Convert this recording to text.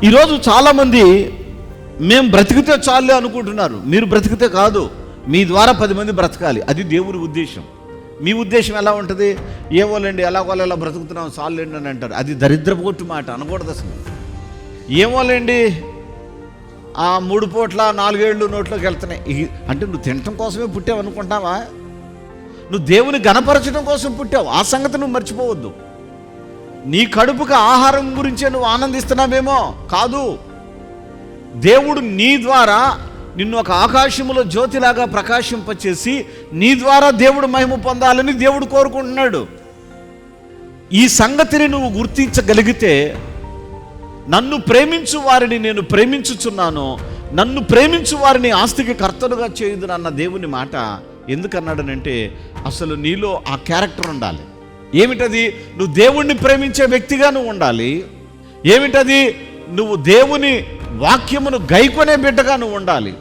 ఈరోజు చాలామంది మేము బ్రతికితే చాలే అనుకుంటున్నారు. మీరు బ్రతికితే కాదు, మీ ద్వారా 10 మంది బ్రతకాలి. అది దేవుని ఉద్దేశం. మీ ఉద్దేశం ఎలా ఉంటుంది? ఏమోలేండి, ఎలా బ్రతుకుతున్నాం చాలండి అని అంటారు. అది దరిద్రపోటు మాట, అనకూడదు అసలు. ఏమోలేండి, ఆ 3 పూట్ల 4 ఏళ్ళు నోట్లోకి వెళ్తున్నాయి అంటే నువ్వు తినటం కోసమే పుట్టావు అనుకుంటావా? నువ్వు దేవుని గణపరచడం కోసం పుట్టావు. ఆ సంగతి నువ్వు మర్చిపోవద్దు. నీ కడుపుకి ఆహారం గురించే నువ్వు ఆనందిస్తున్నావేమో, కాదు. దేవుడు నీ ద్వారా నిన్ను ఒక ఆకాశములో జ్యోతిలాగా ప్రకాశింపచేసి నీ ద్వారా దేవుడు మహిమ పొందాలని దేవుడు కోరుకుంటున్నాడు. ఈ సంగతిని నువ్వు గుర్తించగలిగితే, నన్ను ప్రేమించు వారిని నేను ప్రేమించుచున్నాను, నన్ను ప్రేమించు వారిని ఆస్తికి కర్తలుగా చేయుదును అన్న దేవుని మాట ఎందుకన్నాడనంటే, అసలు నీలో ఆ క్యారెక్టర్ ఉండాలి. ఏమిటది? నువ్వు దేవుణ్ణి ప్రేమించే వ్యక్తిగా నువ్వు ఉండాలి. ఏమిటది? నువ్వు దేవుని వాక్యమును గైకొనే బిడ్డగా నువ్వు ఉండాలి.